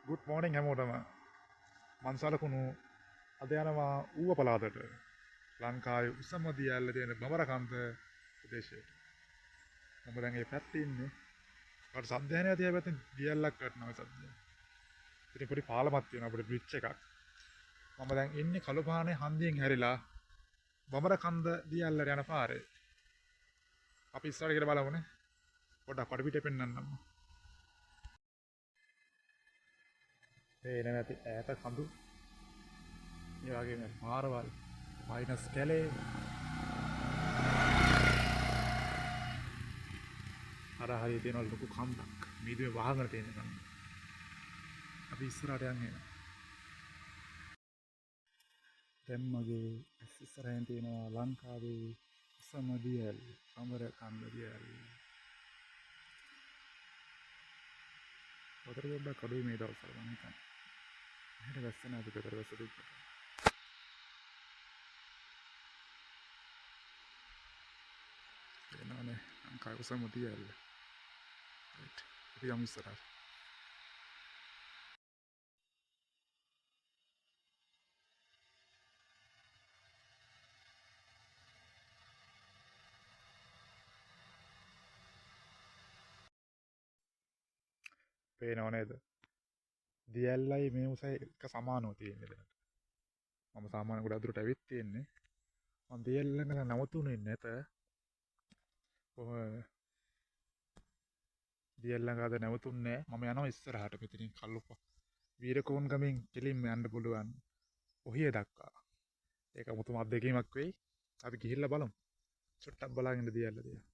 Good මෝනිින් හැමෝටම මන්සලකුණු අද යනවා ඌව පලාතට ලංකායි උසමදී ඇල්ල තියෙන බමරකන්ත ප්‍රදේශයට මම දැන්ගේ පැත්තින්නේ ට සද්ධයනය තිය පැතින් දියල්ලක් කටනව සද්‍ය ඉතින් පොඩි පාලමත් තියෙන අපට බ්‍රිච්ච එකක් මම දැන් ඉන්නේ කළුපානේ හන්දියෙන් හැරිලා බමරකන්ද දියල්ලට යන පාරේ අපි ඉස්සරහට ගිහලා බලමුනේ පොඩ්ඩක් පඩිපිටේ පෙන්නන්නම් පේන නැති ඈත කඳු ඒ වගේම පාරවල් මයිනස් කැලේ අර හරිය තියෙන ලොකු කන්දක් මීදුවේ වහගෙන තියෙන කන්ද අපි ඉස්සරහට යන්නේ දැන් මගේ ඉස්සරහින් තියෙනවා ලංකාවේ උසම දියැල් බමරකන්ද දියැල් වතුර ගොඩක් අඩුයි මේ දවස්වල මම හිතන්නේ මෙහෙට වැස්ස නැති පෙතර වැස්ස දුක්කට එනවනේ ලංකාවේ උසම දියැල් අපි යමු ඉස්සරහට පේනව නේද දියැල්ලයි මේ උසයි එක සමානව තියෙන්නේ දැන් මම සාමාන්‍ය ගොඩක් දුරට ඇවිත් තියෙන්නේ මම දියැල්ල ළඟ නවතුනේ නැත කොහොම දියැල්ල ළඟ අද නැවතුන්නේ මම යනවා ඉස්සරහට මෙතනින් කල්ලුප වීරකෝන් ගමෙන් කෙලින්ම යන්න පුළුවන් ඔහිය දක්වා ඒක මුතුම අත්දැකීමක් වෙයි අපි ගිහිල්ලා බලමු චුට්ටක් බලාගෙන දියැල්ල දිහා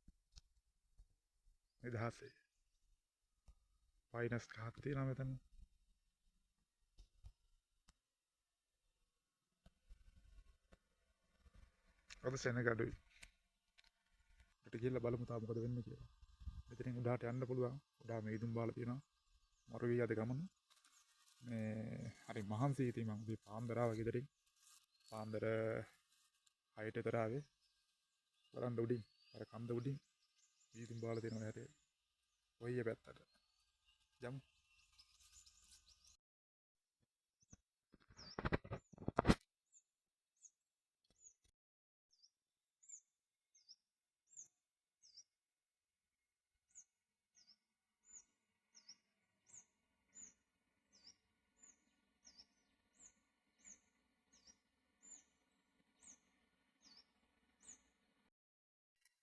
නිදහසේ පයිනස් ගහක් තියෙනවා මෙතන අද සෙනග අඩුයි අපිට ගිහිල්ලා බලමු තාම මොකද වෙන්නේ කියලා මෙතනින් උඩහට යන්න පුළුවන් උඩා මේදුම් බාලා තියෙනවා මරු වී අද ගමන මේ හරි මහන්සි ඉතින් මම උදේ පාන්දර ආවා ගෙදරින් පාන්දර 6ට විතර ආවේ බලන්න උඩින් අර කන්ද උඩින් මේදුම් බාලා තියෙනවා හැටේ ඔය පැත්තට යමු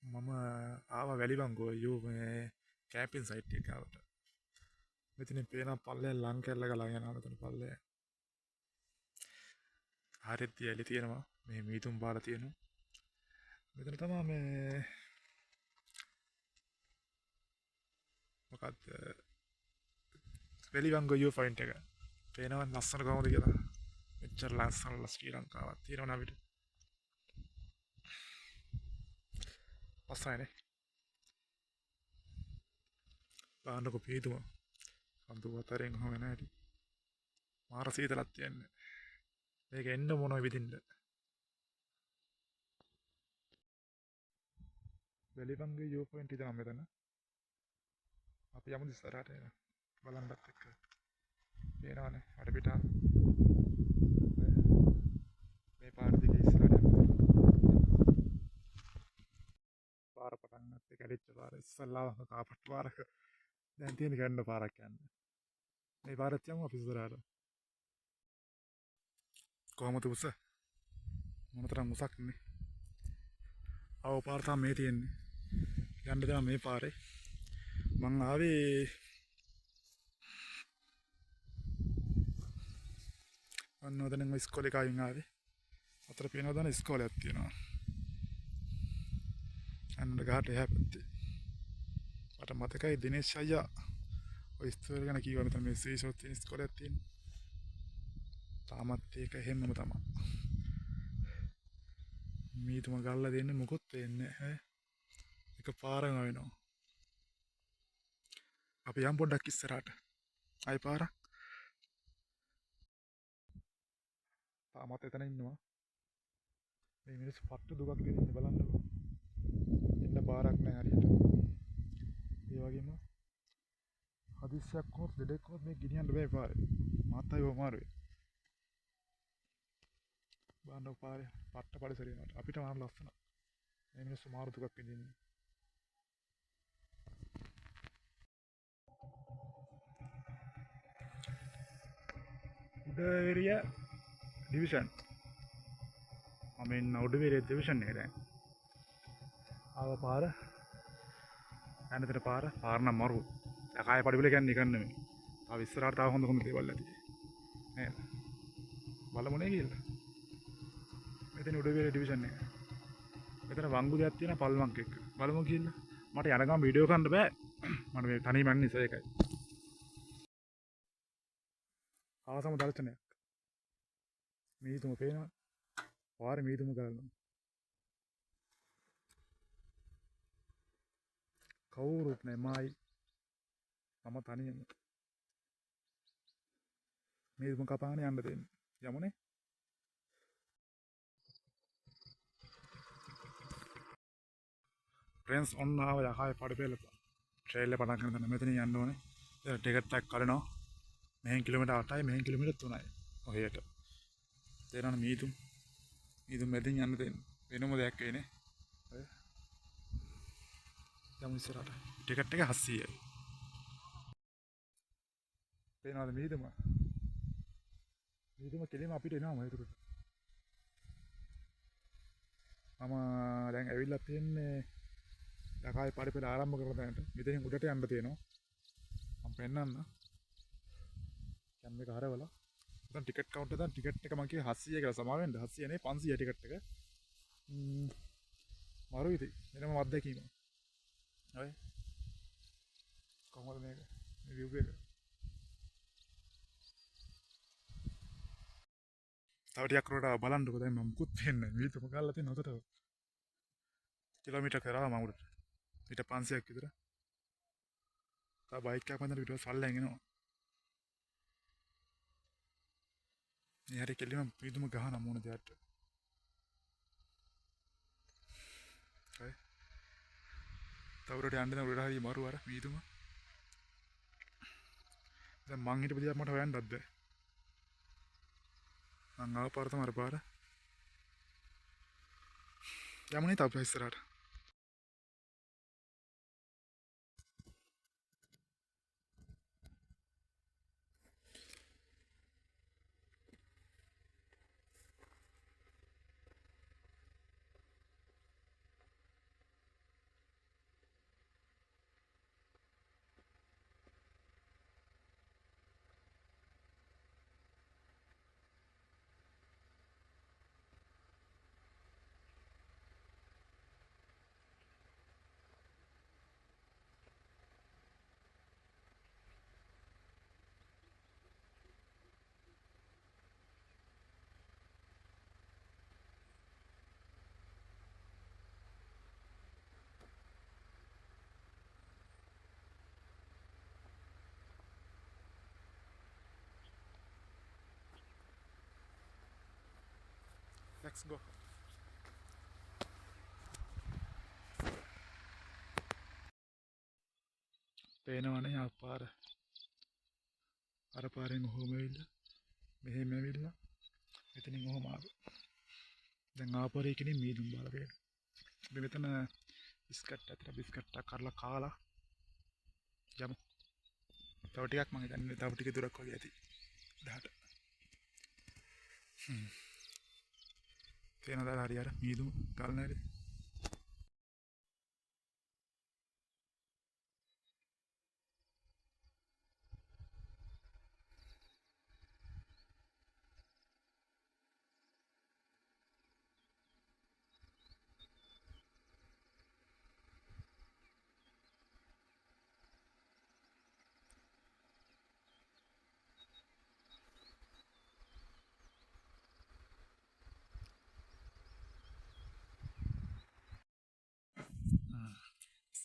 මම ආවා වැලිබංගුව යූ මේ කැම්පින් සයිට් එකකට ආවට මෙතනින් පේනවා පල්ලෙන් ලං කැල්ල ගලා යනවා මෙතන පල්ලෙන් හරියට දියැලි තියෙනවා මේ මීතුම් බාලා තියෙනවා මෙතන තමයි මේ මොකක්ද වැලිබංගුව යූ පොයින්ට් එක පේනවා ලස්සන කොහොමද කියලා මෙච්චර ලස්සන ශ්‍රී ලංකාවක් තියෙනවා අපිට පස්සයිනේ බලන්නකො පීතුම කඳු අතරින් හොම යන හැටි මාර සීතලක් තියන්නේ මේක එන්න මොනවයි විදින්න වැලිබංගුව යූ පොයින්ට් එක නම් මෙතන අපි යමු ඉස්සරහට බලන්නත් එක්ක පේනවනේ අර පිට මේ පාර දිගේ ඉස්සරහට යන්න පාර පටන් ගත්තේ කැඩිච්ච පාර ඉස්සල්ලාම කාපට් පාරක දැන් තියෙන කැඩෙන පාරක් යන්නේ මේ පාරත් යමු අපි ඉස්සරහට කොහමද උස මොනතරම් උසක් නේ ආව පාර තමයි මේ තියෙන්නේ යන්න තමයි මේ පාරේ මං ආවේ අන්න ඔතනින් ඉස්කෝලේ කයින් ආවේ අතර පේනවා දන ඉස්කෝලයක් තියෙනවා අන්න ගහට එහා පැත්තේ මට මතකයි දිනේෂ් අයියා ඔය ඉස්තෝර ගැන කිව්වා මෙතන මේ සීසෝත් තියෙන ඉස්කෝලයක් තියෙනවා තාමත් ඒක එහෙමම තමයි මීතුම ගල්ලා දෙන්නේ මොකොත් වෙන්නේ නැහැ එක පාරම වෙනවා අපි යම් පොඩ්ඩක් ඉස්සරහට ආයි පාරක් තාමත් එතන ඉන්නවා මේ මිනිස්සු පට්ට දුකක් දෙන්නේ බලන්නකො එන්න පාරක් නැහැ හරියට ඒ වගේම හදිස්සියක් වුණොත් ලෙඩෙක් වුණොත් මේ ගෙනියන්න බෑ පාරේ. මාත් ආයෙ අමාරුයි. බලන්න පාරේ පට්ට පරිසරය වුණාට අපිට මාර ලස්සනයි. මේ මිනිස්සු මාරු දුකක් විඳින්නේ. උඩේරිය ඩිවිෂන්. මම ඉන්න උඩේරිය ඩිවිෂන් එකේ දැන්. ආව පාර යන්නතර පාර නම් මරු. යකාය පඩිවිල කියන්නේ නිකන් නෙමෙයි. තව ඉස්සරහට තව හොඳ දේවල් ඇති. නේද? බලමුනේ කියලා. මෙතන උඩේරිය ඩිවිෂන් එක. මෙතන වංගු දෙයක් තියෙන පල්මක් එක්ක. බලමු කියලා. මට යන ගමන් වීඩියෝ කරන්න බෑ. මට මේ තනියම යන්නේ නිසා ඒකයි. ආසම දර්ශනයක්. මීදුම පේනවා. පාරේ මීදුම ගලනවා. කවුරුත් නෑ මයි. මම තනියම. මීදුම කපාගෙන යන්න දෙන්නේ. යමුනේ. फ्रेंड्स ඔන්න ආව යකාය පඩිපෙළ ට්‍රේල් එක පටන් ගන්න තැන මෙතනින් යන්න ඕනේ. ඒක ටිකට් එකක් කරනවා. මෙහෙන් කිලෝමීටර් 8යි මෙහෙන් කිලෝමීටර් 3යි. ඔහෙට. තේරෙනවද මීදුම් මෙතනින් යන්න දෙන්නේ. වෙනම දෙයක් වෙන්නේ. හරි. යමු ඉස්සරහට. ටිකට් එක 700යි. පේනවද මීදුම? මීදුම කෙලින්ම අපිට එනවා මොහේතුරට. මම දැන් ඇවිල්ලා තියන්නේ යකායි පඩිපෙළ ආරම්භ කරන තැනට. මෙතනින් උඩට යන්න තියෙනවා. මම පෙන්නන්න. කැම් එක හරවලා. දැන් ටිකට් කවුන්ටර් දැන් ටිකට් එක මම කිව්වේ 700 කියලා සමා වෙන්න. 700 නේ 500 ටිකට් එක. මාරු ඉතින්. වෙනම අත්දැකීම. හරි. කොහොමද මේක? මේ view එක. තව ටිකක් උඩට බලන්නකෝ දැන් මම මුකුත් පේන්නේ නැහැ. මීදුම ගාලා තියෙන උඩට. කිලෝමීටර් කරා මම උඩට. ඊට 500ක් විතර. තා බයික් එකක් මන්දට ඊට සල්ලෙන් එනවා. මේ හරි කෙලිම මීදුම ගහන මොන දෙයක්ද? හරි. තවරට යන්න දැන් උඩට හරි මරු අර මීදුම. දැන් මං හිටපු දිහා මට හොයන්නත් බෑ. මං ආව පාර තමයි අර පාර. යමුනේ තාප ඉස්සරහට. Let's go. පේනවනේ ආ පාර. අර පාරෙන් ඔහොම ඇවිල්ලා මෙහෙම ඇවිල්ලා මෙතනින් ඔහොම ආවා. දැන් ආපරේ කෙනෙක් මීදුම් බාලා පේනවා. අපි මෙතන බිස්කට් අතර බිස්කට් එකක් කරලා කාලා යමු. තව ටිකක් මම හිතන්නේ තව ටික දුරක් වගේ ඇති. 10ට. තේනද හරි අර මීදුම ගල් නැරේ.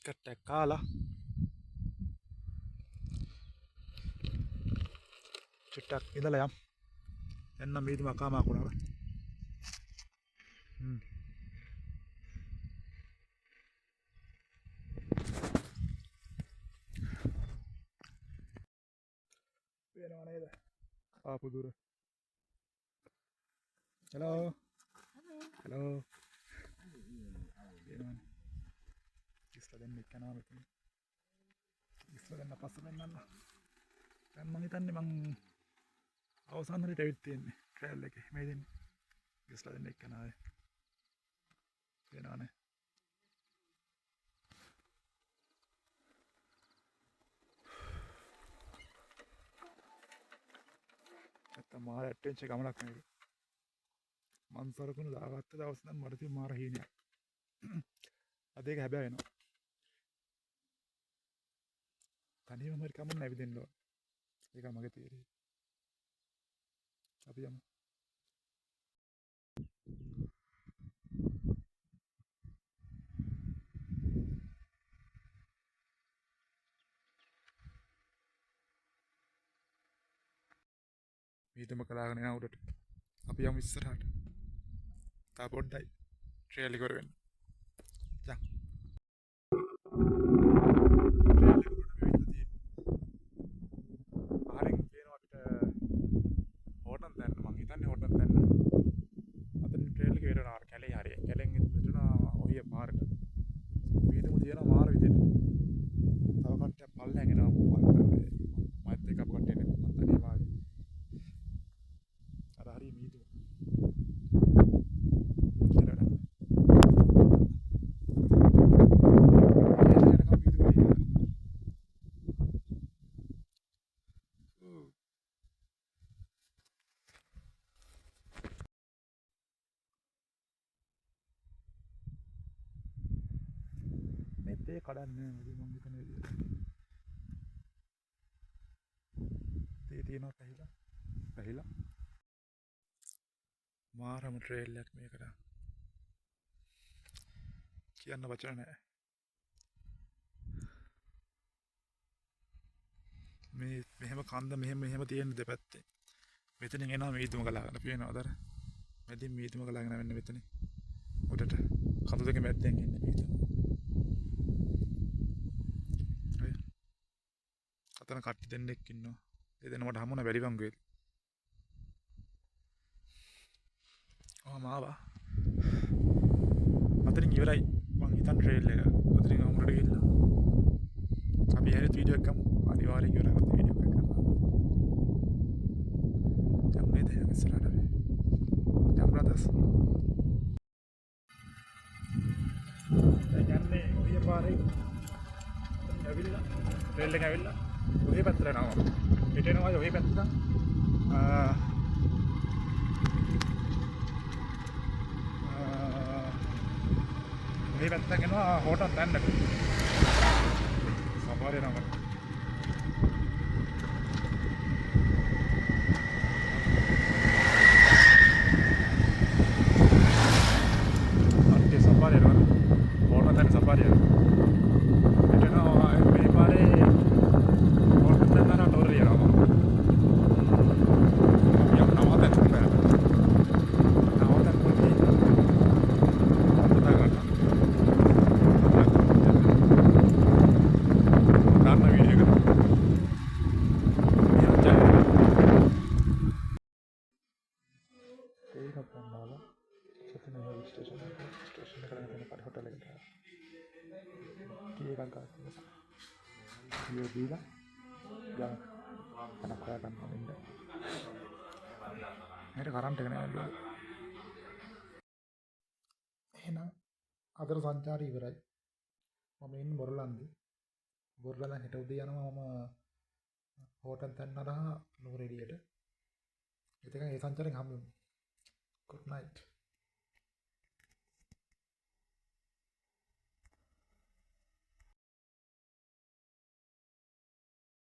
බිස්කට් එකක් කාලා චුට්ටක් ඉඳලා යම්. එන්න මීදුම අකාමාක් වුණා. පේනවා නේද? ආපු දුර. හෙලෝ. හෙලෝ. පේනවනේ. ඉස්ලා දෙන්න එක්කනවා මෙතන. ඉස්ලා දෙන්න පස්ස දෙන්නන්න. දැන් මං හිතන්නේ මං අවසාන හරියට ඇවිත් තියෙන්නේ ට්‍රයල් එකේ. මේ දෙන්නේ. ඉස්ලා දෙන්න එක්කනවා. පේනවනේ. නැත්තම් මාර ඇඩ්වෙන්චර් ගමනක් නේද? මං සරකුණු දාගත්ත දවස් නම් මට තියෙන මාර හීනයක්. අද ඒක හැබෑ වෙනවා. තනියම හරි කමන්න ඇවිදින්න ඕන. ඒක මගේ තීරණය. අපි යමු. මීටම කලාගෙන යන උඩට. අපි යමු ඉස්සරහට. තා පොඩ්ඩයි. ට්‍රේල් එක ඉවර වෙන්න. යන්න. පාරෙන් පේනවා අපිට හෝටල් දැන්න මං හිතන්නේ හෝටල් දැන්න. අතන ට්‍රේල් එක ඉවර වෙනවා. කැලේ හරිය. කැලෙන් මෙතුණා ඔය පාරට. වීදුම තියෙනවා මාර විදියට. තව කට්ටියක් පල්ලෙන් එනවා මම හිතන්නේ. මයිත් එක අප කට්ටිය නෙමෙයි. මත් තනියම ආවේ. අර හරිය වීදුම. මේ තේ කඩන්නේ නැහැ මම හිතන විදියට. තේ තියෙනවා පැහිලා. පැහිලා. මාරම ට්‍රේල් එකක් මේකට. කියන්න වචන නැහැ. මේ මෙහෙම කන්ද මෙහෙම තියෙන දෙපැත්තේ. මෙතනින් එනවා මීදුම ගලාගෙන පේනවද අර? මැදින් මීදුම ගලාගෙන වෙන්නේ මෙතනින්. උඩට කඳු දෙක මැද්දෙන් එන්නේ මීදුම. හරි. අතන කට්ටි දෙන්නෙක් ඉන්නවා. ඒ දෙන්න මට හමුන බැරි වංගු වෙයි. ආවා. අතරින් ඉවරයි. මං හිතන් ට්‍රේල් එක. අතරින් අමුරට ගිහිල්ලා. අපි හැරෙත් වීඩියෝ එකක් ගමු. අනිවාර්යෙන් ඉවරයි මත වීඩියෝ එකක් කරනවා. යමුනේ දැන් ඉස්සරහට අපි. යම් බ්‍රදර්ස්. දැන් යන්නේ ඔය පාරේ. ඇවිල්ලා ට්‍රේල් එක ඇවිල්ලා ඔය පැත්තට යනවා. පිට එනවා ඔය පැත්තට. මේ පැත්තට යනවා හෝටල් දැන්නට. සපාරේ නම. අන්තිම සපාරේ නම. හෝටල් දැන්න සපාරේ. එතනවා මේ පාරේ හෝටල් දැන්නට ලෝරිය නම. යම් නම දැන්න. स्टेशन स्टेशन होटल දීලා යන්න අනක් හොයා ගන්න ඕනේ. මේක කරන්ට් එක නෑ. එහෙනම් අදට සංචාරය ඉවරයි. මම ඉන්නේ බොරලන්දේ. බොරලන් හෙට උදේ යනවා මම හෝටල් තැන්න හරහා නුවරඑළියට. ඉතින් ඒ සංචාරයෙන් හම්බෙමු. good night.